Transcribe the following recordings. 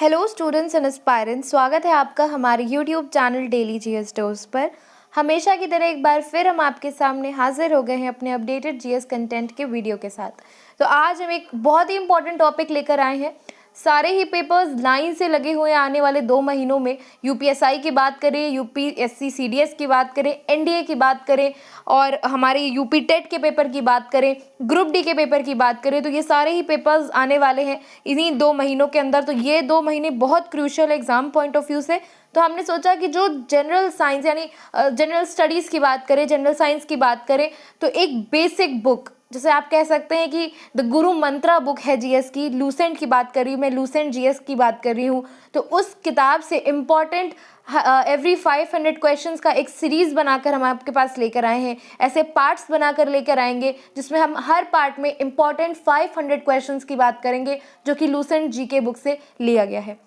Hello students and aspirants, स्वागत है आपका हमारे YouTube channel daily GS dose पर। हमेशा की तरह एक बार फिर हम आपके सामने हाजिर हो गए हैं अपने अपडेटेड जीएस कंटेंट के वीडियो के साथ। तो आज हम एक बहुत ही इंपॉर्टेंट टॉपिक लेकर आए हैं। सारे ही पेपर्स लाइन से लगे हुए आने वाले 2 महीनों में। यूपीएसआई की बात करें, यूपीएससी सीडीएस की बात करें, एनडीए की बात करें और हमारे यूपी टेट के पेपर की बात करें, ग्रुप डी के पेपर की बात करें, तो ये सारे ही पेपर्स आने वाले हैं इन्हीं 2 महीनों के अंदर। तो ये 2 महीने बहुत crucial exam point of view से। तो हमने सोचा कि जो जनरल साइंस यानी जनरल स्टडीज़ की बात करें, जनरल साइंस की बात करें, तो एक बेसिक बुक जैसे आप कह सकते हैं कि द गुरु मंत्रा बुक है जीएस की, लूसेंट की बात कर रही हूँ मैं, लूसेंट जीएस की बात कर रही हूँ। तो उस किताब से इम्पॉर्टेंट एवरी 500 क्वेश्चंस का एक सीरीज़ बनाकर हम आपके पास लेकर आए हैं। ऐसे पार्ट्स बनाकर लेकर आएंगे जिसमें हम हर पार्ट में इम्पॉर्टेंट 500 क्वेश्चंस की बात करेंगे जो कि लूसेंट जीके बुक से लिया गया है।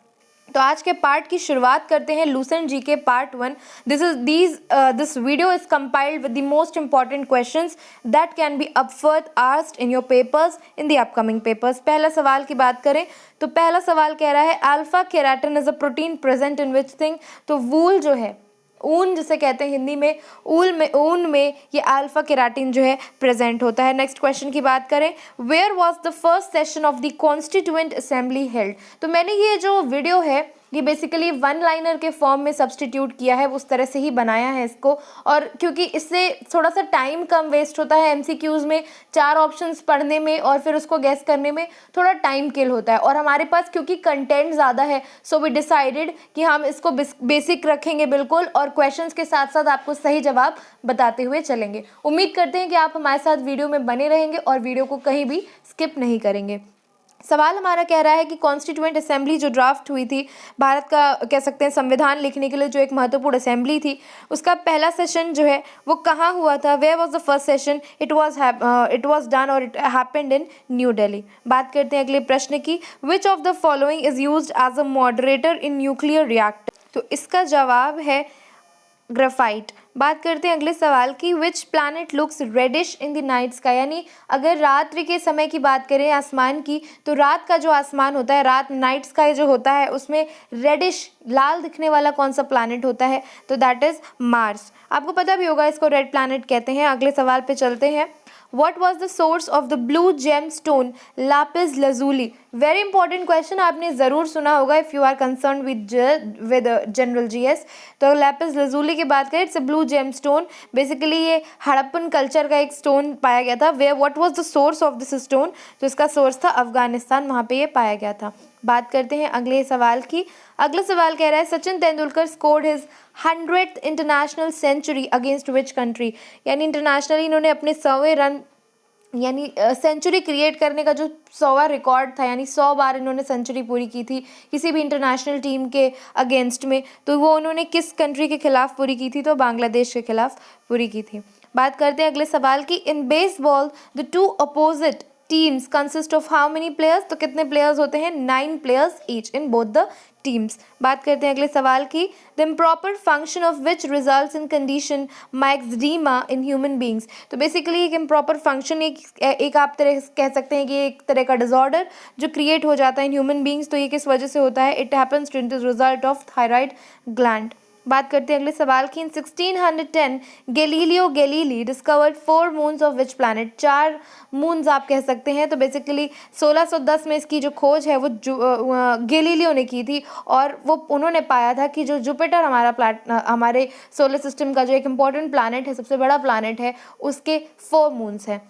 तो आज के पार्ट की शुरुआत करते हैं Lucent GK part 1। This video is compiled with the most important questions that can be upward asked in your papers in the upcoming papers. पहला सवाल की बात करें तो पहला सवाल कह रहा है alpha keratin is a protein present in which thing. तो वूल जो है, ऊन जिसे कहते हैं हिंदी में, ऊन में ये अल्फा केराटिन जो है प्रेजेंट होता है। नेक्स्ट क्वेश्चन की बात करें, where was the first session of the constituent assembly held. तो मैंने ये जो वीडियो है ये बेसिकली वन लाइनर के फॉर्म में सब्सटीट्यूट किया है, उस तरह से ही बनाया है इसको। और क्योंकि इससे थोड़ा सा टाइम कम वेस्ट होता है, एमसीक्यूज में 4 ऑप्शंस पढ़ने में और फिर उसको गैस करने में थोड़ा टाइम किल होता है। और हमारे पास क्योंकि कंटेंट ज़्यादा है, सो वी डिसाइडेड कि हम इसको बेसिक रखेंगे बिल्कुल, और क्वेश्चंस के साथ साथ आपको सही जवाब बताते हुए चलेंगे। उम्मीद करते हैं कि आप हमारे साथ वीडियो में बने रहेंगे और वीडियो को कहीं भी स्किप नहीं करेंगे। सवाल हमारा कह रहा है कि कॉन्स्टिट्यूएंट असेंबली जो ड्राफ्ट हुई थी, भारत का कह सकते हैं संविधान लिखने के लिए जो एक महत्वपूर्ण असेंबली थी, उसका पहला सेशन जो है वो कहाँ हुआ था। Where was the first session, it was done और it happened in New Delhi. बात करते हैं अगले प्रश्न की, which of the following is used as a moderator in nuclear reactor. तो इसका जवाब है ग्रेफाइट। बात करते हैं अगले सवाल की, which planet looks reddish in the night sky. यानी अगर रात्रि के समय की बात करें आसमान की, तो रात का जो आसमान होता है, रात नाइट स्काई जो होता है, उसमें रेडिश लाल दिखने वाला कौन सा प्लैनेट होता है, तो दैट इज मार्स। आपको पता भी होगा इसको रेड प्लैनेट कहते हैं। अगले सवाल पे चलते हैं, What was the source of the blue gemstone lapis lazuli? Very important question, आपने ज़रूर सुना होगा if you are concern with general GS. तो लैपिस लजूली की बात करें, it's a blue gem stone. Basically ये हड़प्पन कल्चर का एक स्टोन पाया गया था। What was the source of this stone, तो इसका सोर्स था अफगानिस्तान, वहाँ पे ये पाया गया था। बात करते हैं अगले सवाल की। अगला सवाल कह रहा है, Sachin Tendulkar scored his 100th international century against which country. यानी इंटरनेशनली इन्होंने अपने 100वें रन यानी सेंचुरी क्रिएट करने का जो 100वां रिकॉर्ड था, यानी 100 बार इन्होंने सेंचुरी पूरी की थी किसी भी इंटरनेशनल टीम के अगेंस्ट में, तो वो उन्होंने किस कंट्री के खिलाफ पूरी की थी, तो बांग्लादेश के खिलाफ पूरी की थी। बात करते हैं अगले सवाल की, in baseball the 2 opposite teams consist of how many players. तो कितने प्लेयर्स होते हैं, 9 players each in both the teams. बात करते हैं अगले सवाल की, the improper function of which results in condition myxoedema in human beings. तो बेसिकली एक इम्प्रॉपर फंक्शन, एक आप तरह कह सकते हैं कि एक तरह का डिसऑर्डर जो क्रिएट हो जाता है इन ह्यूमन बींग्स, तो ये किस वजह से होता है, it happens to the result of thyroid gland. बात करते हैं अगले सवाल की, in 1610 Galileo Galilei discovered 4 moons of which planet. 4 moons आप कह सकते हैं। तो बेसिकली 1610 में इसकी जो खोज है वो गैलीलियो ने की थी, और वो उन्होंने पाया था कि जो जुपिटर हमारे सोलर सिस्टम का जो एक इम्पॉर्टेंट प्लैनेट है, सबसे बड़ा प्लैनेट है, उसके 4 मून्स हैं,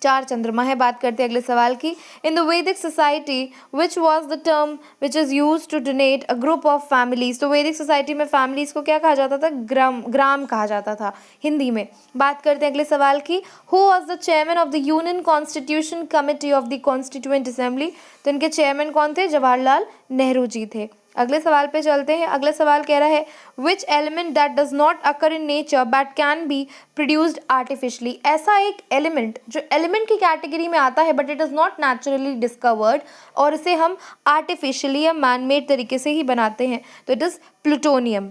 4 चंद्रमा है। बात करते हैं अगले सवाल की, in the Vedic society which was the term which is use to donate a group of families. तो वैदिक सोसाइटी में फैमिलीज को क्या कहा जाता था, ग्राम कहा जाता था हिंदी में। बात करते हैं अगले सवाल की, who was the chairman of the union constitution committee of the constituent assembly. तो इनके चेयरमैन कौन थे, जवाहरलाल नेहरू जी थे। अगले सवाल पे चलते हैं। अगला सवाल कह रहा है, which element that does not occur in nature but can be produced artificially. ऐसा एक एलिमेंट जो एलिमेंट की कैटेगरी में आता है but it is not naturally discovered, और इसे हम आर्टिफिशियली या मैन मेड तरीके से ही बनाते हैं, तो it is plutonium.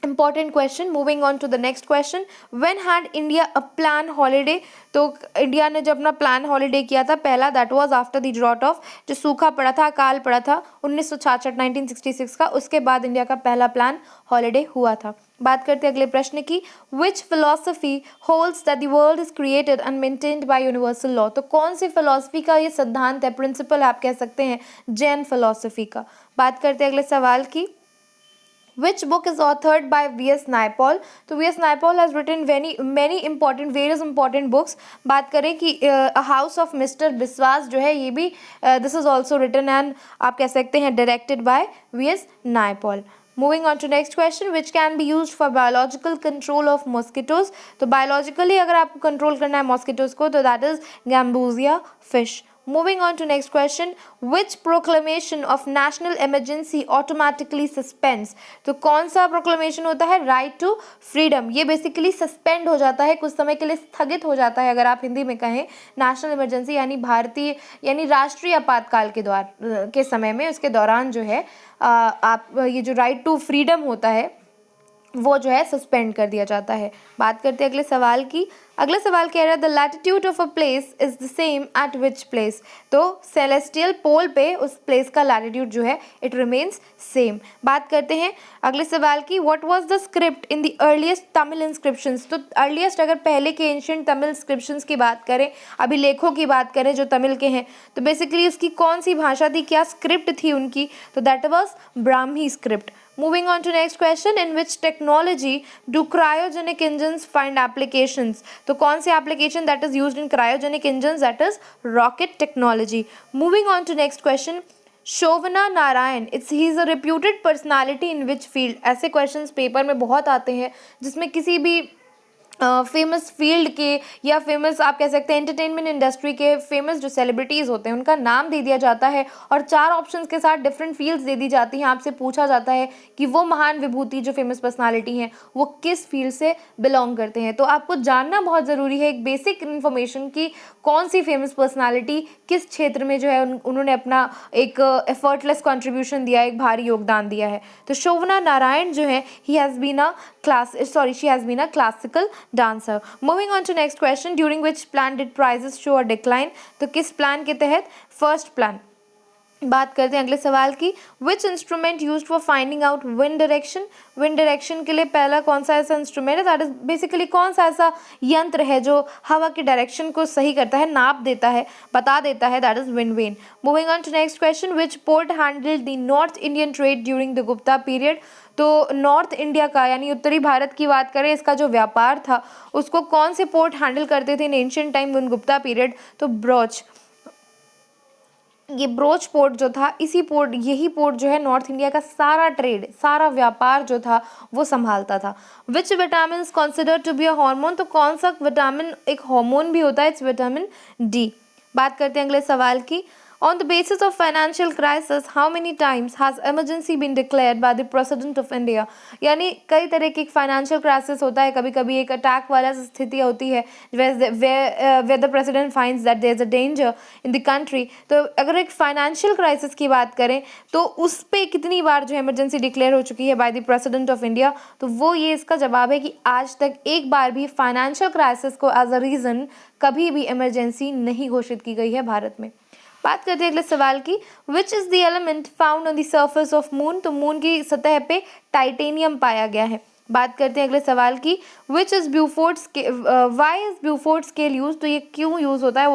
Important question. Moving on to the next question, when had India a plan holiday? तो इंडिया ने जब अपना प्लान हॉलीडे किया था पहला, that was after the drought of, जो सूखा पड़ा था, अकाल पड़ा था 1966 1966 का, उसके बाद इंडिया का पहला प्लान हॉलीडे हुआ था। बात करते हैं अगले प्रश्न की, which philosophy holds that the world is created and maintained by universal law? तो कौन सी फिलोसफी का ये सिद्धांत है, प्रिंसिपल आप कह सकते हैं, जैन फिलोसफी का। बात करते हैं अगले सवाल की, which book is authored by V.S. Naipaul? तो V.S. Naipaul has written various important books। बात करें कि A House of Mr. बिस्वास जो है, ये भी this is also written and आप कह सकते हैं directed by V.S. Naipaul। Moving on to next question, which can be used for biological control of mosquitoes? तो biologically अगर आपको control करना है mosquitoes को, तो that is Gambusia fish। Moving on to next question, which proclamation of national emergency automatically suspends? तो कौन सा proclamation होता है? right to freedom। ये basically suspend हो जाता है, कुछ समय के लिए स्थगित हो जाता है, अगर आप हिंदी में कहें national emergency यानी राष्ट्रीय आपातकाल के समय में, उसके दौरान जो है आप ये जो right to freedom होता है वो जो है सस्पेंड कर दिया जाता है। बात करते हैं अगले सवाल की। अगला सवाल कह रहा है the latitude of a place is the same at which place? तो सेलेस्टियल पोल पे उस प्लेस का लैटिट्यूड जो है इट रिमेन्स सेम। बात करते हैं अगले सवाल की, what was the script in the earliest Tamil inscriptions? तो अर्लीस्ट अगर पहले के एंशिएंट तमिल इंस्क्रिप्शंस की बात करें, अभिलेखों की बात करें जो तमिल के हैं, तो बेसिकली उसकी कौन सी भाषा थी, क्या स्क्रिप्ट थी उनकी? तो that was Brahmi script. Moving on to next question, in which technology do cryogenic engines find applications? तो कौन सी application that is used in cryogenic engines? That is rocket technology। Moving on to next question, Shobhana Narayan, he is a reputed personality in which field? ऐसे questions paper में बहुत आते हैं जिसमें किसी भी फेमस फील्ड के या फेमस आप कह सकते हैं एंटरटेनमेंट इंडस्ट्री के फेमस जो सेलिब्रिटीज़ होते हैं उनका नाम दे दिया जाता है और 4 ऑप्शंस के साथ डिफरेंट फील्ड्स दे दी जाती हैं। आपसे पूछा जाता है कि वो महान विभूति जो फेमस पर्सनालिटी हैं वो किस फील्ड से बिलोंग करते हैं। तो आपको जानना बहुत ज़रूरी है एक बेसिक इन्फॉर्मेशन की कौन सी फेमस पर्सनालिटी किस क्षेत्र में जो है उन्होंने अपना एक एफर्टलेस कॉन्ट्रीब्यूशन दिया, एक भारी योगदान दिया है। तो शोभना नारायण जो है she has been a classical dancer। Moving on to next question, during which plan did prices show a decline? तो किस प्लान के तहत? First plan. बात करते हैं अगले सवाल की, which instrument used for finding out wind direction? Wind direction के लिए पहला कौन सा ऐसा इंस्ट्रूमेंट है, दैट इज बेसिकली कौन सा ऐसा यंत्र है जो हवा की डायरेक्शन को सही करता है, नाप देता है, बता देता है, that is wind vane. Moving on to next question, which port handled the north Indian trade during the Gupta period? तो नॉर्थ इंडिया का यानी उत्तरी भारत की बात करें, इसका जो व्यापार था उसको कौन से पोर्ट हैंडल करते थे इन ancient time in Gupta period? तो ब्रोच। ये ब्रोच पोर्ट जो था, यही पोर्ट जो है नॉर्थ इंडिया का सारा ट्रेड, सारा व्यापार जो था वो संभालता था। Which vitamin considered to be a hormone? तो कौन सा विटामिन एक हार्मोन भी होता है? It's vitamin D. बात करते हैं अगले सवाल की, on the basis of financial crisis how many times has emergency been declared by the president of India? यानी कई तरह की फाइनेंशियल क्राइसिस होता है, कभी कभी एक अटैक वाला स्थिति होती है where the president finds that there is a danger in the country। तो अगर एक फाइनेंशियल क्राइसिस की बात करें तो उस पर कितनी बार जो इमरजेंसी डिक्लेयर हो चुकी है by the president of India? तो वो ये इसका जवाब है कि आज तक एक बार भी फाइनेंशियल क्राइसिस को एज अ रीज़न कभी भी इमरजेंसी नहीं घोषित की गई है भारत में। बात करते हैं अगले सवाल की, which is the element found on the surface of moon? तो मून की सतह पे टाइटेनियम पाया गया है। बात करते हैं अगले सवाल की, which is Beaufort scale, why is Beaufort scale used? तो ये क्यों यूज़ होता है?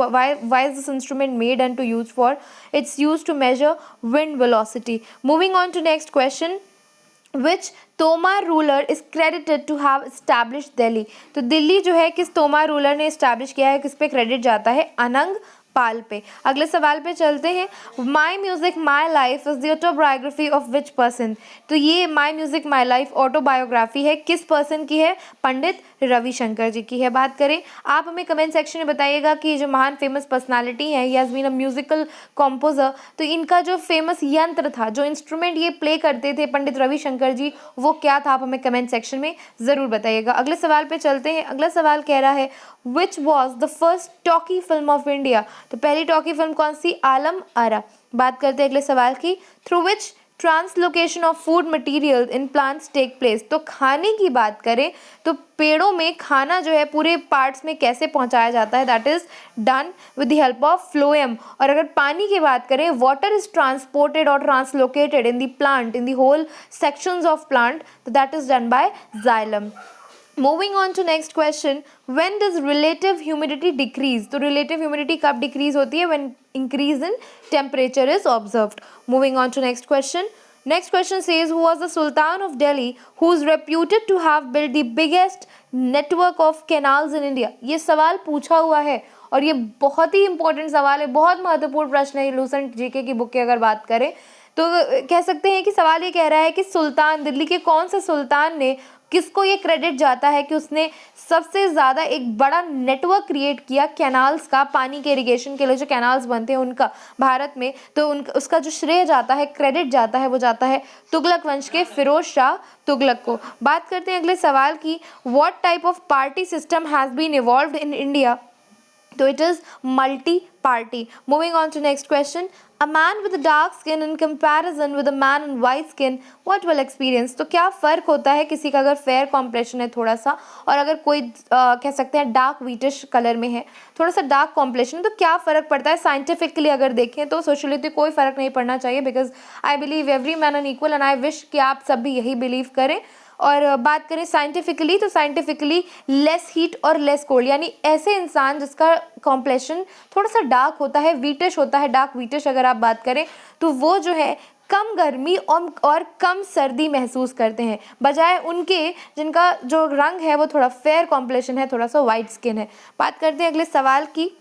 Why is this instrument made and to use for? It's use to measure wind velocity. Moving on to next question, which Tomar ruler is credited to have establish Delhi? तो दिल्ली जो है किस तोमार रूलर ने एस्टैब्लिश किया है, किस पे क्रेडिट जाता है? अनंग पाल पे। अगले सवाल पे चलते हैं, my music my life is the autobiography of which person? तो ये my music my life autobiography है, किस पर्सन की है? पंडित रविशंकर जी की है। बात करें, आप हमें कमेंट सेक्शन में बताइएगा कि जो महान फेमस पर्सनालिटी है, he has been a musical composer, तो इनका जो फेमस यंत्र था, जो इंस्ट्रूमेंट ये प्ले करते थे पंडित रविशंकर जी, वो क्या था? आप हमें कमेंट सेक्शन में ज़रूर बताइएगा। अगले सवाल पे चलते हैं। अगला सवाल कह रहा है, which was the first talkie film of India? तो पहली टॉकी फिल्म कौन सी? आलम आरा। बात करते हैं अगले सवाल की, through which translocation of food material in plants take place. तो खाने की बात करें तो पेड़ों में खाना जो है पूरे पार्ट्स में कैसे पहुंचाया जाता है, that is done with the help of phloem. और अगर पानी की बात करें, वाटर इज ट्रांसपोर्टेड और translocated in the plant in the whole sections of plant, तो that is done by xylem. Moving on to next question, when does relative humidity decrease? तो relative humidity कब decrease होती है? When increase in temperature is observed. Moving on to next question. Next question says, who was the Sultan of Delhi who is reputed to have built the biggest network of canals in India? ये सवाल पूछा हुआ है और ये बहुत ही important सवाल है, बहुत महत्वपूर्ण प्रश्न है। लूसेंट जीके की बुक की अगर बात करें तो कह सकते हैं कि सवाल ये कह रहा है कि सुल्तान, दिल्ली के कौन से सुल्तान ने, किसको ये क्रेडिट जाता है कि उसने सबसे ज़्यादा एक बड़ा नेटवर्क क्रिएट किया कैनाल्स का, पानी के इरिगेशन के लिए जो कैनाल्स बनते हैं उनका भारत में। तो उसका जो श्रेय जाता है, क्रेडिट जाता है, वो जाता है तुगलक वंश के फिरोज शाह तुगलक को। बात करते हैं अगले सवाल की, what type of party system has been evolved in India? तो it is multi party. Moving on to next question, a man with dark skin in comparison with a man in white skin what will experience? तो क्या फ़र्क होता है किसी का अगर fair complexion है थोड़ा सा, और अगर कोई कह सकते हैं डार्क वीटिश कलर में है, थोड़ा सा डार्क कॉम्प्लेक्शन, तो क्या फ़र्क पड़ता है? साइंटिफिकली अगर देखें तो सोशली तो कोई फ़र्क नहीं पड़ना चाहिए, because I believe every man an equal and I wish कि आप सब भी यही बिलीव करें। और बात करें साइंटिफिकली तो साइंटिफिकली लेस हीट और लेस कोल्ड, यानी ऐसे इंसान जिसका कॉम्प्लेक्शन थोड़ा सा डार्क होता है, वीटिश होता है, डार्क वीटिश अगर आप बात करें तो वो जो है कम गर्मी और कम सर्दी महसूस करते हैं, बजाय उनके जिनका जो रंग है वो थोड़ा फेयर कॉम्प्लेक्शन है, थोड़ा सा वाइट स्किन है। बात करते हैं अगले सवाल की,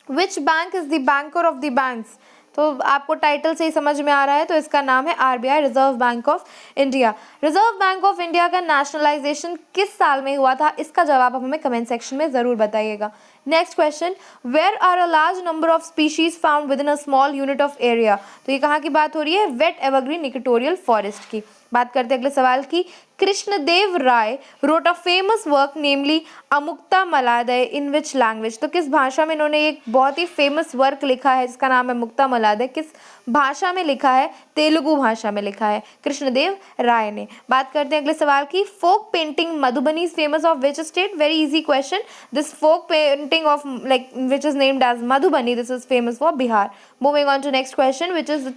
which bank is the banker of the banks? तो आपको टाइटल से ही समझ में आ रहा है, तो इसका नाम है RBI, reserve bank of India. Reserve bank of India का नेशनलाइजेशन किस साल में हुआ था? इसका जवाब आप हमें कमेंट सेक्शन में ज़रूर बताइएगा। Next question, where are a large number of species found within a small unit of area? तो ये कहाँ की बात हो रही है? वेट एवरग्रीन इक्वेटोरियल फॉरेस्ट की। बात करते हैं अगले सवाल की, Krishnadeva Raya wrote a famous work namely Amuktamalyada in which language? तो किस भाषा में इन्होंने एक बहुत ही फेमस वर्क लिखा है जिसका नाम है मुक्ता मलादय? किस भाषा में लिखा है? तेलुगु भाषा में लिखा है कृष्णदेव राय ने। बात करते हैं अगले सवाल की, folk painting Madhubani is famous of which state? Very easy question, this folk painting of like which is named as Madhubani, this is famous for Bihar. Moving on to next question, which is the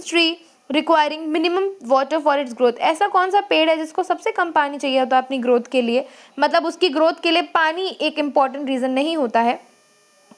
tree requiring minimum water for its growth? ऐसा कौन सा पेड़ है जिसको सबसे कम पानी चाहिए होता है अपनी ग्रोथ के लिए? मतलब उसकी ग्रोथ के लिए पानी एक इम्पॉर्टेंट रीज़न नहीं होता है,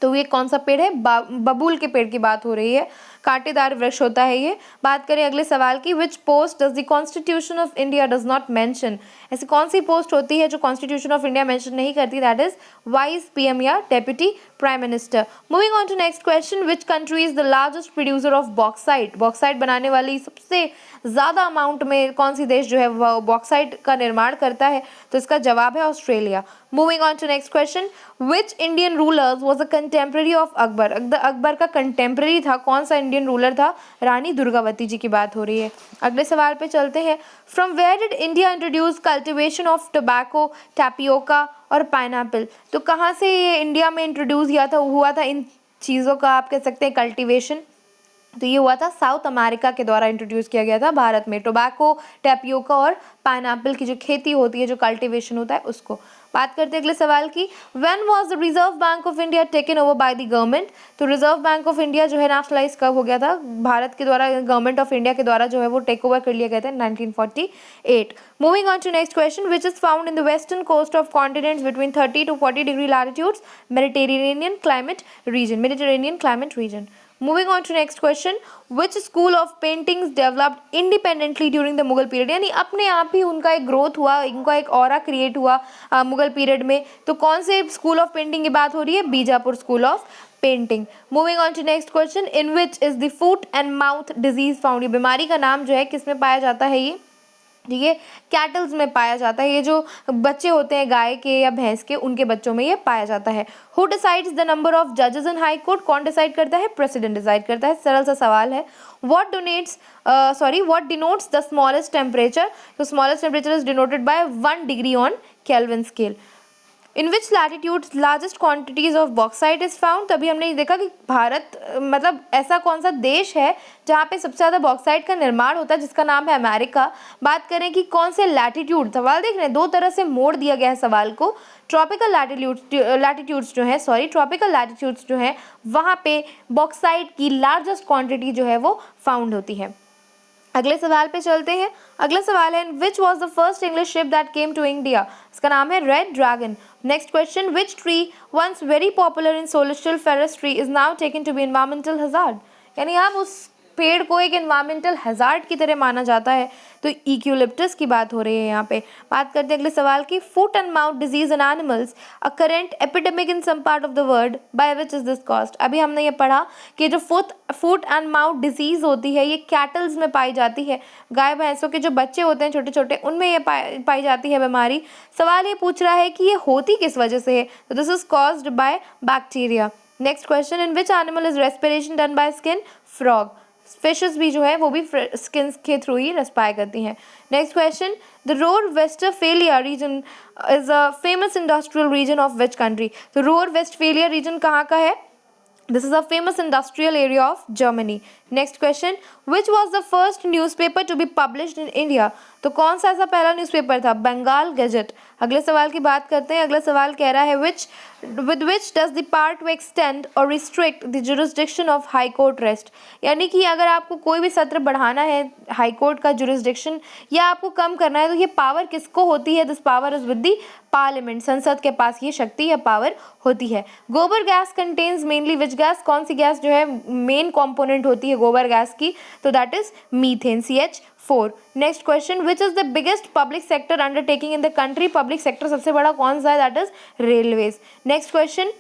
तो ये कौन सा पेड़ है? बबूल के पेड़ की बात हो रही है, कांटेदार वृक्ष होता है ये। बात करें अगले सवाल की, which post does the constitution of India does not mention? ऐसी कौन सी पोस्ट होती है जो कॉन्स्टिट्यूशन ऑफ इंडिया मेंशन नहीं करती? दैट इज वाइस पीएम या deputy prime minister. Moving on to next question, which country is the largest producer of bauxite? Bauxite बनाने वाली सबसे ज़्यादा अमाउंट में कौन सी देश जो है वो बॉक्साइट का निर्माण करता है? तो इसका जवाब है Australia. Moving on to next question, which Indian rulers was a contemporary of Akbar? Akbar का कंटेम्प्रेरी था, कौन सा इंडियन रूलर था? रानी दुर्गावती जी की बात हो रही है। अगले सवाल पे चलते हैं, from where did India introduce cultivation of tobacco, tapioca और पाइनएप्पल? तो कहाँ से ये इंडिया में इंट्रोड्यूस हुआ था इन चीज़ों का आप कह सकते हैं कल्टिवेशन? तो ये हुआ था साउथ अमेरिका के द्वारा इंट्रोड्यूस किया गया था भारत में, टोबैको, टैपियोका और पाइनएप्पल की जो खेती होती है, जो कल्टिवेशन होता है उसको। बात करते हैं अगले सवाल की, when was the reserve bank of India taken over by the government? तो रिजर्व बैंक ऑफ इंडिया जो है नेशनलाइज कब हो गया था? भारत के द्वारा, गवर्नमेंट ऑफ इंडिया के द्वारा जो है वो टेक ओवर कर लिया गया था 1948। Moving on to next question, which is found in the western coast of continents between 30 to 40 degree latitudes? Mediterranean climate region. Moving on to next question, which school of paintings developed independently during the Mughal period? यानी अपने आप ही उनका एक growth हुआ, उनका एक aura create हुआ Mughal period में। तो कौन से स्कूल ऑफ पेंटिंग की बात हो रही है? Bijapur school of painting. Moving on to next question, in which is the foot and mouth disease found? ये बीमारी का नाम जो है किसमें पाया जाता है? ये ठीक है, कैटल्स में पाया जाता है। ये जो बच्चे होते हैं गाय के या भैंस के, उनके बच्चों में ये पाया जाता है। Who decides the number of जजेस इन हाई कोर्ट? कौन डिसाइड करता है? प्रेसिडेंट डिसाइड करता है। सरल सा सवाल है। What denotes the smallest temperature? तो smallest temperature is denoted by 1 degree on Kelvin scale. In which latitude largest quantities of bauxite is found. तभी हमने ये देखा कि भारत मतलब ऐसा कौन सा देश है जहाँ पे सबसे ज़्यादा बॉक्साइट का निर्माण होता है, जिसका नाम है अमेरिका। बात करें कि कौन से लैटिट्यूड, सवाल देख रहे हैं दो तरह से मोड़ दिया गया है सवाल को। ट्रॉपिकल लैटिट्यूड्स जो हैं वहाँ पे बॉक्साइट की लार्जेस्ट क्वांटिटी जो है वो फाउंड होती है। अगले सवाल पे चलते हैं। अगला सवाल है which was the first English ship that came to India. इसका नाम है red dragon. Next question, which tree once very popular in solstitial forestry is now taken to be environmental hazard. यानी अब उस पेड़ को एक एनवायरमेंटल हजार्ड की तरह माना जाता है, तो यूकेलिप्टस की बात हो रही है यहाँ पे। बात करते हैं अगले सवाल की। Foot and mouth disease in animals, a current epidemic in some part of the world, by which is this caused. अभी हमने ये पढ़ा कि जो फुट एंड माउथ डिजीज होती है ये कैटल्स में पाई जाती है, गाय भैंसों के जो बच्चे होते हैं छोटे छोटे उनमें ये पाई जाती है बीमारी। सवाल ये पूछ रहा है कि ये होती किस वजह से है, तो this is caused by bacteria. Next question, in which animal is respiration done by skin. Frog. Fishes भी जो है वो भी स्किन के थ्रू ही रेस्पायर करती हैं। Next question, the Ruhr Westphalia region is a famous industrial region of which country. तो Ruhr Westphalia region कहाँ का है। This is a famous industrial area of Germany. Next question, which was the first newspaper to be published in India? तो कौन सा ऐसा पहला newspaper था। बंगाल गजट। अगले सवाल की बात करते हैं। अगला सवाल कह रहा है with which does the power to extend or restrict the jurisdiction of high court rest। यानी कि अगर आपको कोई भी सत्र बढ़ाना है हाई कोर्ट का जुरिस्डिक्शन या आपको कम करना है तो ये पावर किसको होती है। This power is with the parliament, संसद के पास ये शक्ति या पावर होती है। गोबर gas contains mainly which gas, कौन सी गैस जो है मेन कॉम्पोनेंट होती है गोबर गैस की, तो that is methane CH4। Next question, which is the biggest public sector undertaking in the country. Public sector सबसे बड़ा कौन सा है, that is railways. Next question,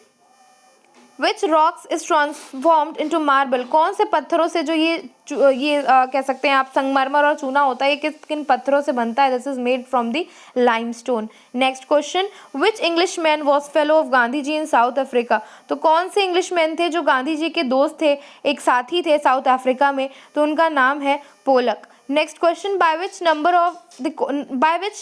which rocks is transformed into marble. कौन से पत्थरों से जो ये कह सकते हैं आप संगमरमर और चूना होता है, ये किन पत्थरों से बनता है। This is made from the limestone. Next question, which English man was fellow of Gandhi ji in South Africa. तो कौन से इंग्लिश मैन थे जो गांधी जी के दोस्त थे, एक साथी थे साउथ अफ्रीका में, तो उनका नाम है Polak. Next question, by which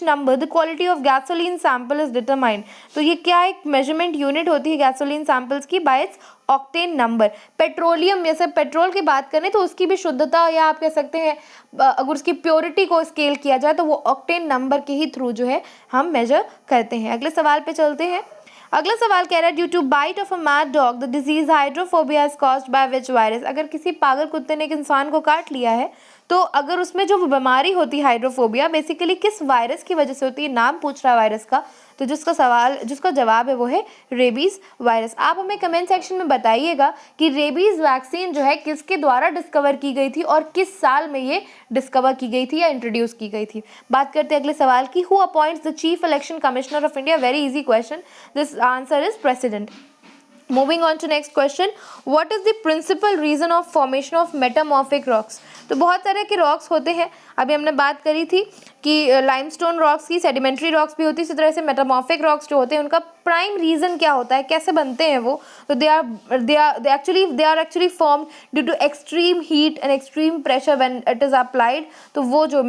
number the quality of gasoline sample is determined। तो ये क्या एक मेजरमेंट यूनिट होती है गैसोलीन सैंपल्स की, bye it's octane number. Petroleum जैसे पेट्रोल की बात करें तो उसकी भी शुद्धता या आप कह सकते हैं अगर उसकी प्योरिटी को स्केल किया जाए तो वो ऑक्टेन नंबर के ही थ्रू जो है हम मेजर करते हैं। अगले सवाल पे चलते हैं। अगला सवाल कह रहा है due to bite of a mad dog the disease hydrophobia is caused by which virus. अगर किसी पागल कुत्ते ने एक इंसान को काट लिया है तो अगर उसमें जो बीमारी होती है हाइड्रोफोबिया बेसिकली किस वायरस की वजह से होती है, नाम पूछ रहा है वायरस का, तो जिसका जवाब है वो है रेबीज वायरस। आप हमें कमेंट सेक्शन में बताइएगा कि रेबीज वैक्सीन जो है किसके द्वारा डिस्कवर की गई थी और किस साल में ये डिस्कवर की गई थी या इंट्रोड्यूस की गई थी। बात करते हैं अगले सवाल की। Who appoints the chief election commissioner of India. Very easy question, this answer is president. Moving on to next question, what is the principal reason of formation of metamorphic rocks। तो बहुत तरह के रॉक्स होते हैं, अभी हमने बात करी थी कि लाइमस्टोन रॉक्स की सेडिमेंट्री रॉक्स भी होती है, इसी तरह से मेटामॉर्फिक रॉक्स जो होते हैं उनका प्राइम रीजन क्या होता है, कैसे बनते हैं वो, तो they are actually formed due to extreme heat and extreme pressure when it is applied. तो वो जो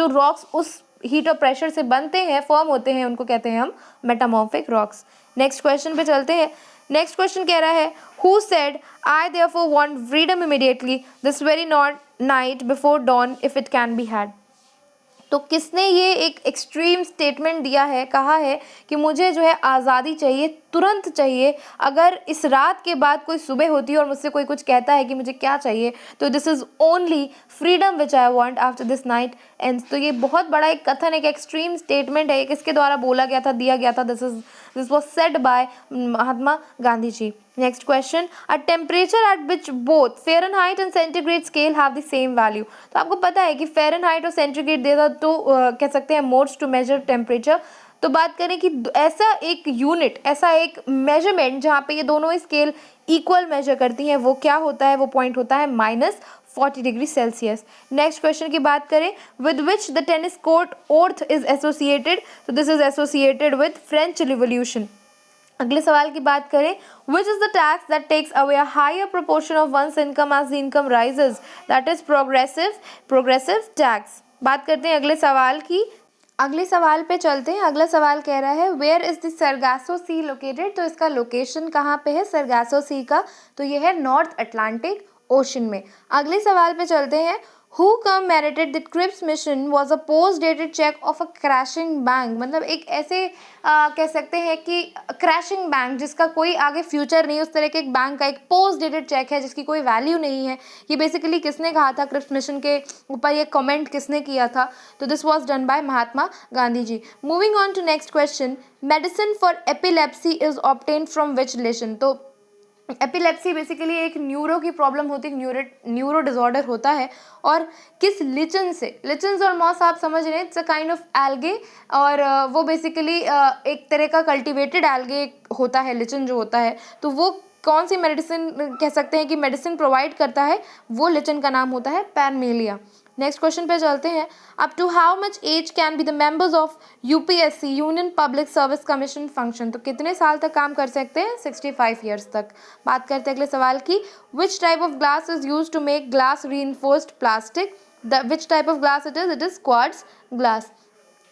रॉक्स उस हीट और प्रेशर से बनते हैं, फॉर्म होते हैं, उनको कहते हैं हम मेटामॉर्फिक रॉक्स। नेक्स्ट क्वेश्चन पे चलते हैं। नेक्स्ट क्वेश्चन कह रहा है who said I therefore want freedom immediately this very night before don if it can be had. तो किसने ये एक एक्सट्रीम स्टेटमेंट दिया है, कहा है कि मुझे जो है आज़ादी चाहिए, तुरंत चाहिए, अगर इस रात के बाद कोई सुबह होती है और मुझसे कोई कुछ कहता है कि मुझे क्या चाहिए, तो this is only freedom which I want after this night ends. तो ये बहुत बड़ा एक कथन, एक एक्सट्रीम स्टेटमेंट है, किसके द्वारा बोला गया था, दिया गया था, this was said by Mahatma Gandhi ji. Next question, a temperature at which both Fahrenheit and centigrade scale have the same value. तो आपको पता है कि फ़ारेनहाइट और सेंटीग्रेड दे तो कह सकते हैं मोड्स टू मेजर टेम्परेचर। तो बात करें कि ऐसा एक यूनिट, ऐसा एक मेजरमेंट जहाँ पे ये दोनों स्केल इक्वल मेजर करती हैं, वो क्या होता है, वो पॉइंट होता है -40 डिग्री सेल्सियस। नेक्स्ट क्वेश्चन की बात करें, with which the tennis court oath is associated. तो this is associated with French revolution. अगले सवाल की बात करें, which is the tax that takes away a higher proportion of one's income as the income rises, that is progressive tax. बात करते हैं अगले सवाल की। अगले सवाल पे चलते हैं। अगला सवाल कह रहा है where is the Sargasso sea located. तो इसका लोकेशन कहाँ पे है सरगासो सी का? तो ये है नॉर्थ अटलांटिक ओशन में। अगले सवाल पे चलते हैं। Who commemorated the Cripps mission was a post dated cheque of a crashing bank. मतलब एक ऐसे कह सकते हैं कि क्रैशिंग बैंक जिसका कोई आगे फ्यूचर नहीं, उस तरह के एक बैंक का एक पोस्ट डेटेड चेक है जिसकी कोई वैल्यू नहीं है। ये बेसिकली किसने कहा था? क्रिप्स मिशन के ऊपर ये कमेंट किसने किया था? तो this was done by Mahatma Gandhi ji. Moving on to next question. Medicine for epilepsy is obtained from which lesion. तो एपिलेप्सी बेसिकली एक न्यूरो की प्रॉब्लम होती है, न्यूरो डिसऑर्डर होता है। और किस लिचन से? लिचन्स और मॉस आप समझ रहे हैं, it's a kind of algae. और वो बेसिकली एक तरह का कल्टिवेटेड एल्गे होता है लिचन जो होता है। तो वो कौन सी मेडिसिन कह सकते हैं कि मेडिसिन प्रोवाइड करता है? वो लिचन का नाम होता है पैरमेलिया। नेक्स्ट क्वेश्चन पे चलते हैं। Up to how much age can be the members of UPSC union public service commission function. तो कितने साल तक काम कर सकते हैं? 65 ईयर्स तक। बात करते हैं अगले सवाल की। Which type of glass is use to make glass reinforced plastic. Which type of glass it is quartz glass.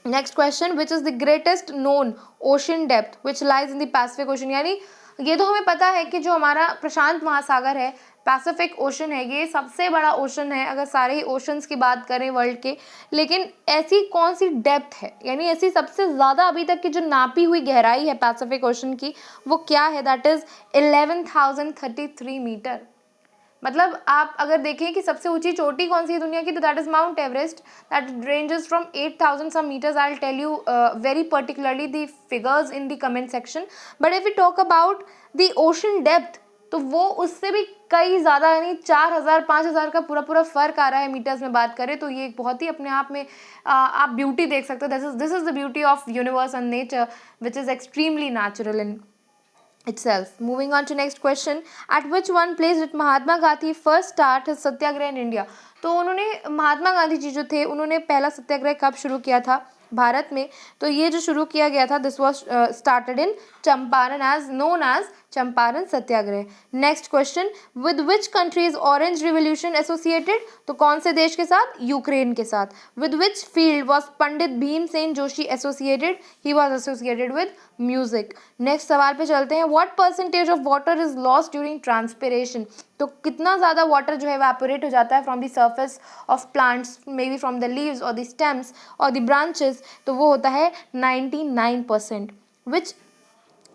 Next question. Which is the greatest known ocean depth which lies in the Pacific ocean. यानी ये तो हमें पता है कि जो हमारा प्रशांत महासागर है, पैसिफिक ओशन है, ये सबसे बड़ा ओशन है अगर सारे ही ओशंस की बात करें वर्ल्ड के। लेकिन ऐसी कौन सी डेप्थ है, यानी ऐसी सबसे ज़्यादा अभी तक की जो नापी हुई गहराई है पैसिफिक ओशन की, वो क्या है? That is 11,033 metre. मतलब आप अगर देखें कि सबसे ऊंची चोटी कौन सी है दुनिया की, तो that is mount Everest, that ranges from 8,000 some meters. I'll tell you very particularly the figures in the comment section. But if we talk about the ocean depth, तो वो उससे भी कई ज़्यादा, यानी 4,000 5,000 का पूरा पूरा फर्क आ रहा है मीटर्स में बात करें तो। ये एक बहुत ही अपने आप में आप ब्यूटी देख सकते हो। This is the beauty of universe and nature which is extremely natural in itself. Moving on to next question. At which one place did Mahatma Gandhi first start his Satyagraha in India? तो उन्होंने, महात्मा गांधी जी जो थे, उन्होंने पहला सत्याग्रह कब शुरू किया था भारत में? तो ये जो शुरू किया गया था, this was started in Champaran, as known as Champaran Satyagraha. Next question. With which country is orange revolution associated? तो कौन से देश के साथ? यूक्रेन के साथ। With which field was Pandit Bhimsen Joshi associated? He was associated with music. Next सवाल पे चलते हैं। What percentage of water is lost during transpiration? तो कितना ज़्यादा वाटर जो है एवापोरेट हो जाता है from the surface of plants, may be from the leaves और द स्टेम्स और द ब्रांचेस? तो वो होता है 99%। Which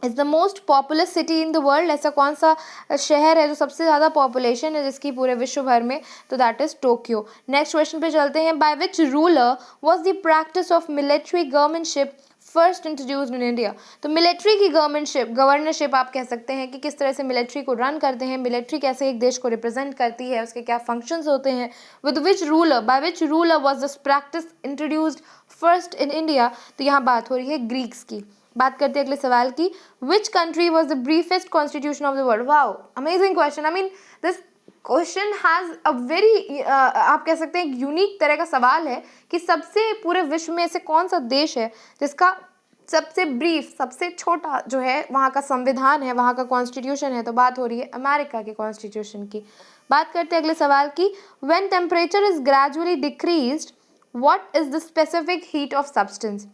is the most populous city in the world? ऐसा कौन सा शहर है जो सबसे ज़्यादा पॉपुलेशन है जिसकी पूरे विश्व भर में? तो that is Tokyo. Next question पे चलते हैं। By which ruler was the practice of military governmentship first introduced in India? तो मिलिट्री की गवर्नरशिप आप कह सकते हैं कि किस तरह से मिलिट्री को रन करते हैं, मिलिट्री कैसे एक देश को रिप्रेजेंट करती है, उसके क्या फंक्शंस होते हैं। With which ruler, bye which ruler was this practice introduced first in India? तो यहाँ बात हो रही है ग्रीक्स की। बात करते हैं अगले सवाल की। Which country was the briefest constitution of the world? Wow, amazing question. I mean this question has a very, आप कह सकते हैं एक यूनिक तरह का सवाल है कि सबसे पूरे विश्व में ऐसे कौन सा देश है जिसका सबसे ब्रीफ, सबसे छोटा जो है वहाँ का संविधान है, वहाँ का कॉन्स्टिट्यूशन है? तो बात हो रही है अमेरिका के कॉन्स्टिट्यूशन की। बात करते हैं अगले सवाल की। When temperature is gradually decreased what is the specific heat of substance?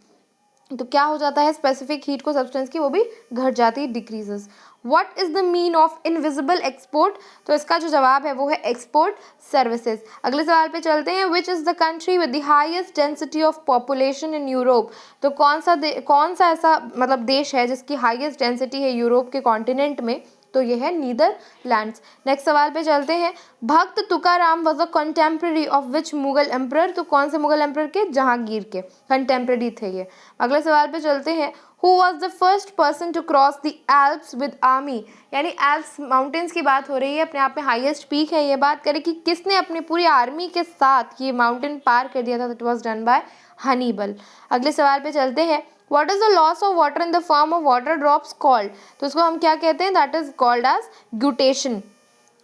तो क्या हो जाता है स्पेसिफिक हीट को सब्सटेंस की? वो भी घट जाती है, decreases. What is the mean of invisible export? तो इसका जो जवाब है वो है एक्सपोर्ट सर्विसेज। अगले सवाल पे चलते हैं। विच is the country with the highest density of population in Europe? तो कौन सा ऐसा मतलब देश है जिसकी हाईएस्ट डेंसिटी है यूरोप के कॉन्टिनेंट में? तो ये है नीदरलैंड्स। नेक्स्ट सवाल पे चलते हैं। भक्त Tukaram was a contemporary of which Mughal emperor? तो कौन से मुगल एम्परर के? जहांगीर के कंटेम्प्रेरी थे ये। अगले सवाल पे चलते हैं। Who was the first person to cross the Alps with army? यानी एल्प्स माउंटेन्स की बात हो रही है, अपने आप में हाईएस्ट पीक है। ये बात करें कि किसने अपनी पूरी आर्मी के साथ ये माउंटेन पार कर दिया था? It was done bye Hannibal. अगले सवाल पे चलते हैं। What is the loss of water in the form of water drops called? तो इसको हम क्या कहते हैं? That is called as guttation.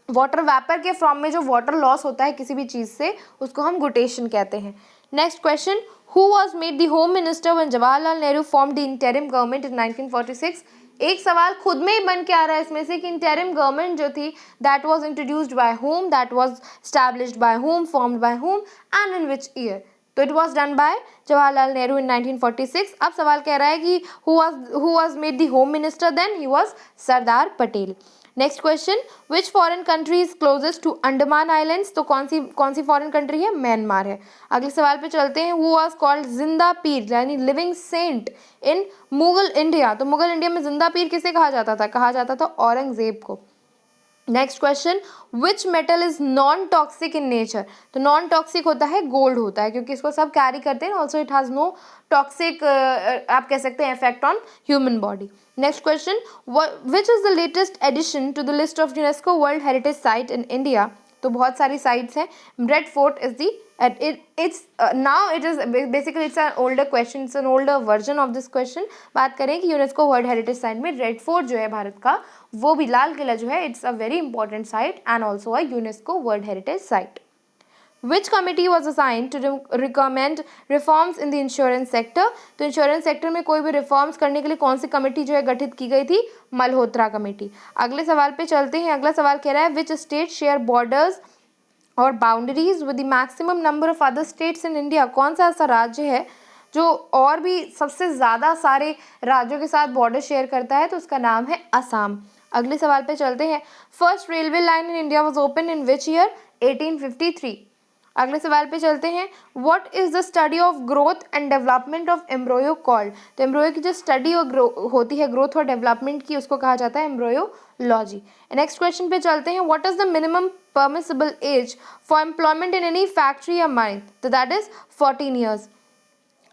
Water vapour के फॉर्म में जो वाटर लॉस होता है किसी भी चीज़ से, उसको हम गुटेशन कहते हैं। Next question. Who was made the home minister when Jawaharlal Nehru form the interim government in 1946? एक सवाल खुद में ही बन के आ रहा है इसमें से कि इंटरिम गवर्नमेंट जो थी that was introduced by home, that was established by home, formed by home and in which year? तो it was done by Jawaharlal Nehru in 1946। अब सवाल कह रहा है कि who was made the home minister then, he was Sardar Patel. Next question, which foreign country is closest to Andaman islands, तो कौन सी फॉरेन कंट्री है, म्यांमार है। अगले सवाल पे चलते हैं, हु वाज कॉल्ड जिंदा पीर यानी लिविंग सेंट इन मुगल इंडिया, तो मुगल इंडिया में जिंदा पीर किसे कहा जाता था, कहा जाता था औरंगजेब को। Next question, which metal is non toxic in nature, तो नॉन टॉक्सिक होता है गोल्ड होता है, क्योंकि इसको सब कैरी करते हैं, also it has no toxic आप कह सकते हैं effect on human body. Next question, which is the latest addition to the list of UNESCO world heritage site in India, तो बहुत सारी साइट्स हैं। Red fort is the now it is basically it's an older question, it's an older version of this question। बात करें कि UNESCO world heritage site में red fort जो है भारत का, वो भी लाल किला जो है, it's a very important site and also a UNESCO world heritage site. Which committee was assigned to recommend reforms in the insurance sector, तो इंश्योरेंस सेक्टर में कोई भी रिफॉर्म्स करने के लिए कौन सी कमेटी जो है गठित की गई थी, मल्होत्रा कमेटी। अगले सवाल पे चलते हैं, अगला सवाल कह रहा है, विच स्टेट शेयर बॉर्डर्स और boundaries with the maximum number of other states in India, कौन सा ऐसा राज्य है जो और भी सबसे ज़्यादा सारे राज्यों के साथ बॉर्डर शेयर करता है, तो उसका नाम है असम। अगले सवाल पे चलते हैं, first railway line in India was open in which year, 1853। अगले सवाल पे चलते हैं, what is the study of growth and development of embryo called, तो एम्ब्रोयो की जो स्टडी होती है ग्रोथ और डेवलपमेंट की, उसको कहा जाता है एम्ब्रोयोलॉजी। नेक्स्ट क्वेश्चन पे चलते हैं, what is the minimum permissible age for employment in any factory या माइन, तो that is 14 years।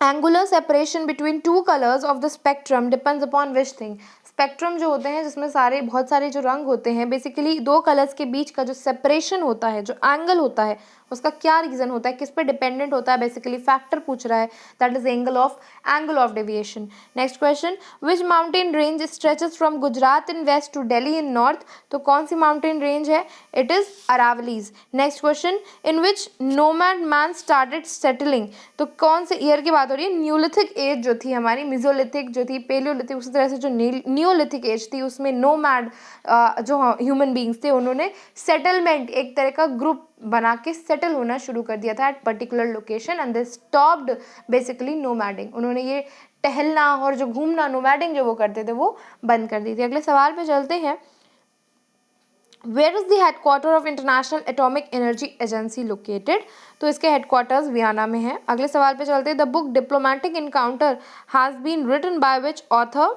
Angular separation between two colours of the spectrum depends upon which thing, spectrum जो होते हैं जिसमें बहुत सारे जो रंग होते हैं, बेसिकली दो कलर्स के बीच का जो सेपरेशन होता है, जो एंगल होता है, उसका क्या रीज़न होता है, किस पे डिपेंडेंट होता है, बेसिकली फैक्टर पूछ रहा है, that is angle of deviation. Next question, which mountain range stretches from Gujarat in west to Delhi in north, तो कौन सी माउंटेन रेंज है, it is Aravallis. Next question, in which nomad man started settling, तो कौन से ईयर की बात हो रही है, न्यूलिथिक एज जो थी हमारी, मिजोलिथिक जो थी, पेलियोलिथिक, उसी तरह से जो न्यूलिथिक एज थी उसमें नोमैड जो ह्यूमन बींग्स थे, उन्होंने सेटलमेंट, एक तरह का ग्रुप बना के सेटल होना शुरू कर दिया था at particular location and they stopped basically nomading, उन्होंने ये टहलना और जो घूमना, नोमैडिंग जो वो करते थे वो बंद कर दी थी। अगले सवाल पे चलते हैं, where is the headquarter of international atomic energy agency located, तो इसके हेडक्वार्टर्स वियना में है। अगले सवाल पे चलते हैं, the book diplomatic encounter has been written by which author,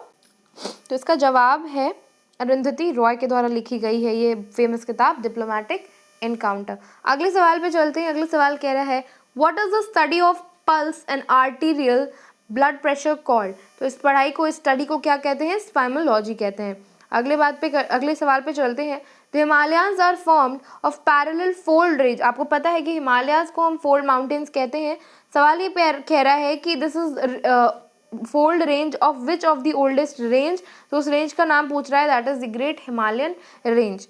तो इसका जवाब है अरुंधति रॉय के द्वारा लिखी गई है ये फेमस किताब डिप्लोमेटिक एनकाउंटर। अगले सवाल पे चलते हैं, अगले सवाल कह रहा है, what is the study of pulse and arterial blood pressure called, तो इस पढ़ाई को, इस स्टडी को क्या कहते हैं, स्पाइमोलॉजी कहते हैं। अगले सवाल पे चलते हैं, the Himalayas are formed of parallel fold range, आपको पता है कि हिमालयाज को हम फोल्ड माउंटेन्स कहते हैं। सवाल ये कह रहा है कि this is fold range of which of the oldest range, तो उस रेंज का नाम पूछ रहा है, that is the great Himalayan range.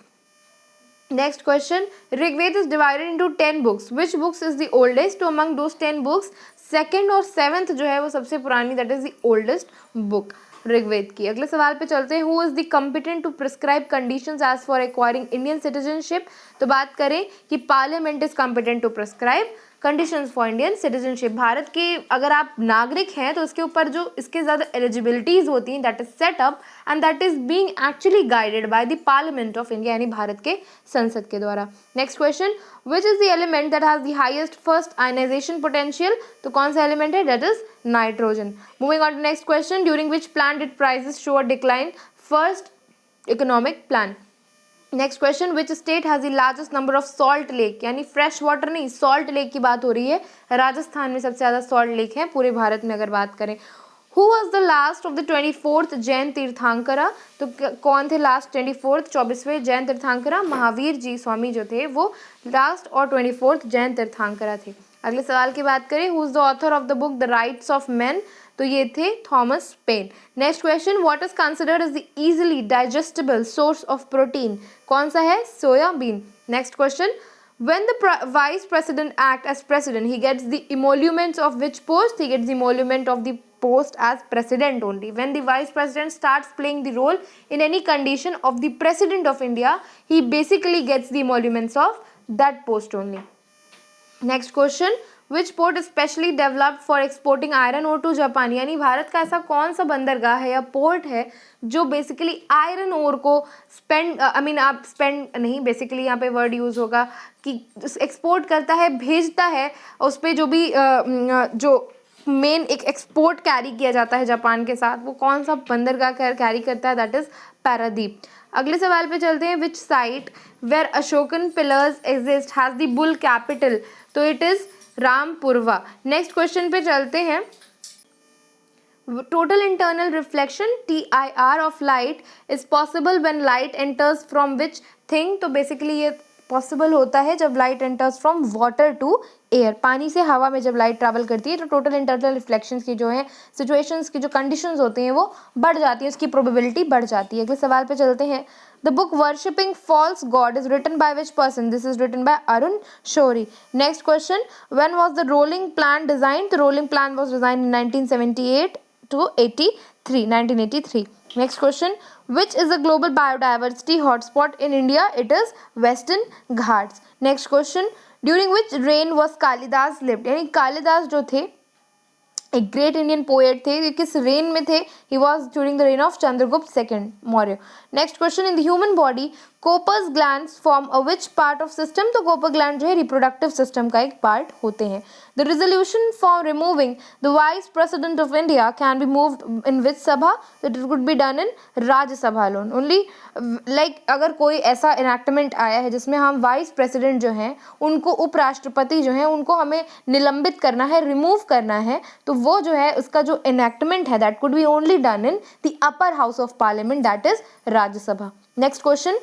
Next question, Rigveda is divided into 10 books, which books is the oldest, तो अमंग दोस 10 बुक्स सेकेंड और seventh जो है वो सबसे पुरानी, that is the oldest book Rigveda की। अगले सवाल पे चलते हैं, who is the competent to prescribe conditions as for acquiring Indian citizenship, तो बात करें कि parliament is competent to prescribe conditions for Indian citizenship, Bharat के अगर आप नागरिक हैं तो उसके ऊपर जो इसके ज़्यादा एलिजिबिलिटीज होती हैं, that is set up and that is being actually guided by the parliament of India, यानी भारत के संसद के द्वारा। Next question, which is the element that has the highest first ionisation potential, तो कौन सा एलिमेंट है, that is nitrogen. Moving on to next question, during which plan did prices show a decline, first economic plan. Next question, which state has the largest number of salt lake, यानी fresh water नहीं, salt lake की बात हो रही है, राजस्थान में सबसे ज़्यादा सॉल्ट लेक है पूरे भारत में अगर बात करें। Who was the last of the 24th Jain Tirthankara, तो कौन थे लास्ट 24वें जैन तीर्थांकरा, महावीर जी स्वामी जो थे वो लास्ट और 24th जैन तीर्थांकरा थे। अगले सवाल की बात करें, who is the author of the book the rights of man, तो ये थे Thomas Paine. Next question, what is considered as the easily digestible source of protein, कौन सा है, soybean. Next question, when the vice president act as president, he gets the emoluments of which post, he gets the emolument of the post as president only. When the vice president starts playing the role in any condition of the president of India, he basically gets the emoluments of that post only. Next question, which port specially developed for exporting iron ore to Japan, यानी भारत का ऐसा कौन सा बंदरगाह है या port है जो बेसिकली आयरन ओर को आप स्पेंड नहीं, बेसिकली यहाँ पे वर्ड यूज़ होगा कि एक्सपोर्ट करता है, भेजता है, उस पर जो भी जो मेन एक एक्सपोर्ट कैरी किया जाता है जापान के साथ, वो कौन सा बंदरगाह कैरी करता है, दैट इज़ पारादीप। अगले सवाल पे चलते हैं, which site where Ashokan pillars exist has the bull capital, तो it is Rampurva. Next question पे चलते हैं, total internal reflection TIR of light is possible when light enters from which thing, तो बेसिकली ये पॉसिबल होता है जब light enters from water to air, पानी से हवा में जब लाइट ट्रैवल करती है तो टोटल इंटरनल रिफ्लेक्शंस की जो है सिचुएशंस की जो कंडीशंस होती हैं वो बढ़ जाती है, उसकी प्रोबेबिलिटी बढ़ जाती है। अगले सवाल पे चलते हैं, the book worshipping false god is written by which person, this is written by Arun Shourie. Next question, when was the rolling plan design, the rolling plan was design in 1978 to 1983. Next question, which is the global biodiversity hotspot in India, it is Western Ghats. Next question, during which reign was Kalidas lived, यानी कालिदास जो थे एक great Indian poet थे, ये किस reign में थे, he was during the reign of Chandragupta second Maurya. Next question, in the human body Cowper's glands form a which part of system, तो कोपर ग्लैंड जो है रिप्रोडक्टिव सिस्टम का एक पार्ट होते हैं। The resolution for removing the vice president of India can be moved in which sabha, it would be done in Rajya Sabha alone only. Like अगर कोई ऐसा इनैक्टमेंट आया है जिसमें हम वाइस प्रेसिडेंट जो हैं उनको, उपराष्ट्रपति जो हैं उनको हमें निलंबित करना है, रिमूव करना है, तो वो जो है उसका जो इनैक्टमेंट है that could be only done in the upper house of parliament, that is Rajya Sabha. Next question,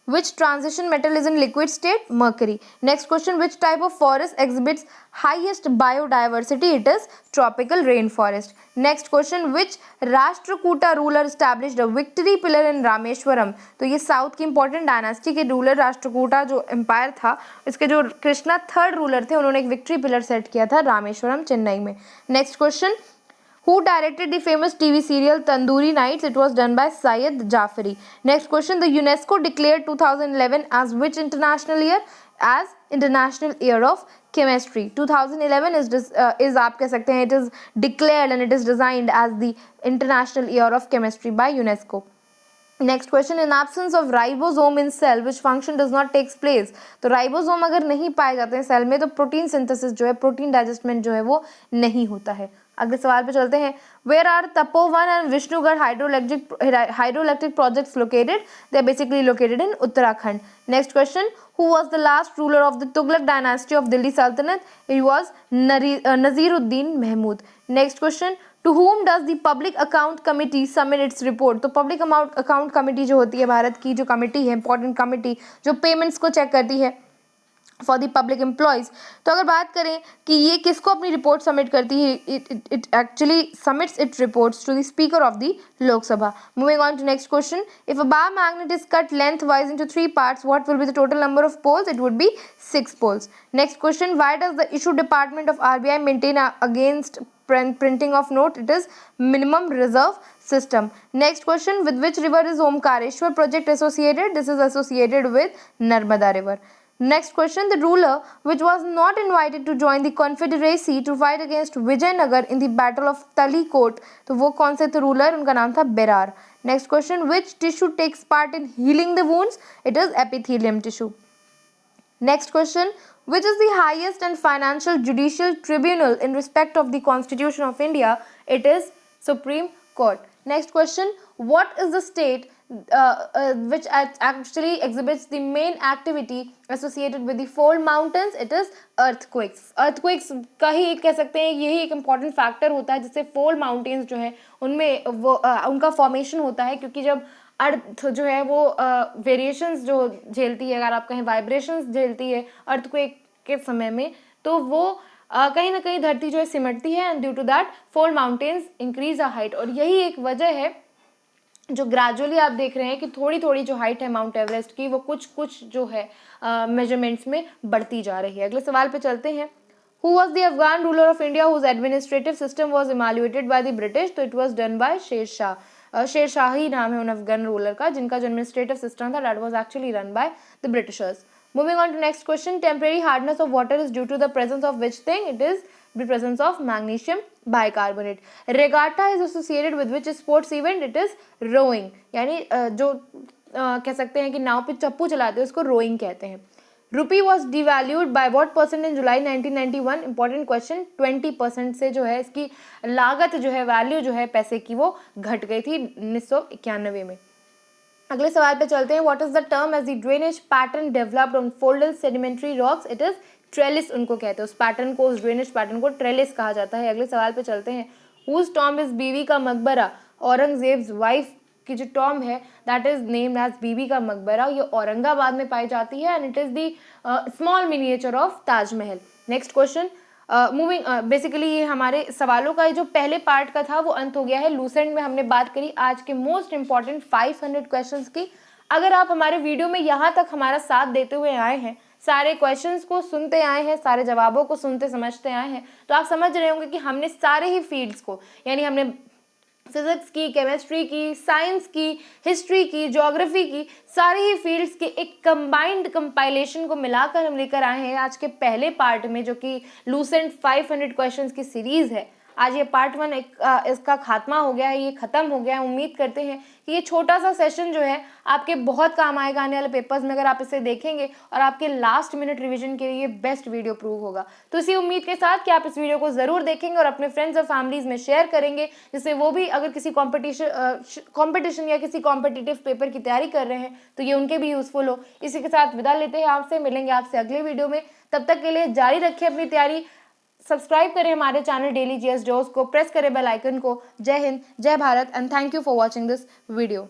which transition metal is in liquid state, mercury. Next question, which type of forest exhibits highest biodiversity, it is tropical rainforest. Next question, which Rashtrakuta ruler established a victory pillar in Rameshwaram, तो ये south की important dynasty के ruler Rashtrakuta जो empire था, इसके जो Krishna third ruler थे, उन्होंने एक विक्ट्री पिलर सेट किया था रामेश्वरम चेन्नई में। Next question, who directed the famous TV serial Tandoori Nights, it was done by Syed Jafari. Next question, the UNESCO declared 2011 as which international year, as International Year of Chemistry. 2011 is आप कह सकते हैं, it is declared and it is designed as the International Year of Chemistry by UNESCO. Next question, in absence of ribosome in cell which function does not takes place, तो ribosome अगर नहीं पाए जाते हैं सेल में तो protein synthesis जो है, प्रोटीन डाइजेस्टमेंट जो है वो नहीं होता है। अगले सवाल पे चलते हैं, where are Tapovan and Vishnugad hydroelectric projects located, they are basically located in Uttarakhand. Next question, who was the last ruler of the Tughlaq dynasty of Delhi Sultanate, it was Naziruddin Mahmud. Next question, to whom does the public account committee submit its report, तो public account committee जो होती है, भारत की जो committee है, important committee जो payments को check करती है फॉर द पब्लिक एम्प्लॉयज़, तो अगर बात करें कि ये किसको अपनी रिपोर्ट सबमिट करती है, it actually submits it reports to the speaker of the Lok Sabha. Moving on to next question, if a bar magnet is cut lengthwise into 3 parts, what will be the total number of poles, it would be 6 poles. Next question, why does the issue department of RBI maintain against printing of note, it is minimum reserve system. Next question, with which river is Omkareshwar project associated, this is associated with Narmada river. Next question, the ruler which was not invited to join the confederacy to fight against Vijayanagar in the battle of Talikot, तो वो कौन से थे ruler, उनका नाम था Berar. Next question, which tissue takes part in healing the wounds, it is epithelium tissue. Next question, which is the highest and financial judicial tribunal in respect of the Constitution of India, it is Supreme Court. Next question, what is the state which actually exhibits the main activity associated with the fold mountains, it is earthquakes. earthquakes का ही कह सकते हैं, यही एक important factor होता है जिससे fold mountains जो है उनमें वो उनका formation होता है, क्योंकि जब अर्थ जो है वो वेरिएशंस जो झेलती है, अगर आप कहें वाइब्रेशंस झेलती है अर्थक्वेक के समय में, तो वो कहीं ना कहीं धरती जो है सिमटती है, and due to that fold mountains increase a height. और यही एक वजह है जो ग्रेजुअली आप देख रहे हैं कि थोड़ी थोड़ी जो हाइट है माउंट एवरेस्ट की, वो कुछ कुछ जो है मेजरमेंट्स में बढ़ती जा रही है। अगले सवाल पे चलते हैं, Who was the Afghan ruler of India whose administrative system was evaluated by the British, तो it was done by Sher Shah. Sher Shah ही नाम है उन अफगान रूलर का जिनका जो एडमिनिस्ट्रेटिव सिस्टम था that was actually run by the Britishers. Moving on to next question, temporary hardness of water is due to the presence of which thing? It is the presence of magnesium bicarbonate. Regatta is associated with which sports event? It is rowing. यानी जो कह सकते हैं कि नाव पे चप्पू चलाते हैं उसको रोइंग कहते हैं. Rupee was devalued by what percent in July 1991? Important question. 20% से जो है इसकी लागत जो है, वैल्यू जो है पैसे की, वो घट गई थी 1991 में. अगले सवाल पे चलते हैं. What is the term as the drainage pattern developed on folded sedimentary rocks? It is trellis उनको कहते हैं. उस पैटर्न को, उस ड्रेनेज पैटर्न को ट्रेलिस कहा जाता है. अगले सवाल पे चलते हैं. हुज टॉम इज बीवी का मकबरा? औरंगजेब्स वाइफ की जो टॉम है दैट इज नेम्ड एज बीबी का मकबरा. ये औरंगाबाद में पाई जाती है and it is the small miniature of Taj Mahal. Next question. Moving basically ये हमारे सवालों का जो पहले पार्ट का था वो अंत हो गया है. लूसेंट में हमने बात करी आज के मोस्ट इंपॉर्टेंट 500 क्वेश्चंस की. अगर आप हमारे वीडियो में यहाँ तक हमारा साथ देते हुए आए हैं, सारे क्वेश्चंस को सुनते आए हैं, सारे जवाबों को सुनते समझते आए हैं, तो आप समझ रहे होंगे कि हमने सारे ही फील्ड्स को, यानी हमने फिजिक्स की, केमिस्ट्री की, साइंस की, हिस्ट्री की, ज्योग्राफी की, सारी ही फील्ड्स के एक कंबाइंड कंपाइलेशन को मिलाकर हम लेकर आए हैं आज के पहले पार्ट में, जो कि लूसेंट 500 क्वेश्चंस की सीरीज है. आज ये पार्ट 1 इसका खात्मा हो गया है, ये खत्म हो गया है. उम्मीद करते हैं कि ये छोटा सा सेशन जो है आपके बहुत काम आएगा आने वाले पेपर्स में, अगर आप इसे देखेंगे, और आपके लास्ट मिनट रिवीजन के लिए बेस्ट वीडियो प्रूव होगा. तो इसी उम्मीद के साथ कि आप इस वीडियो को ज़रूर देखेंगे और अपने फ्रेंड्स और फैमिलीज में शेयर करेंगे, जिससे वो भी अगर किसी कॉम्पिटिशन या किसी कॉम्पिटिटिव पेपर की तैयारी कर रहे हैं तो ये उनके भी यूजफुल हो. इसी के साथ विदा लेते हैं आपसे, मिलेंगे आपसे अगले वीडियो में. तब तक के लिए जारी रखें अपनी तैयारी. सब्सक्राइब करें हमारे चैनल डेली जीएस डोज को, प्रेस करें बेल आइकन को. जय हिंद, जय Bharat and thank you for watching this video.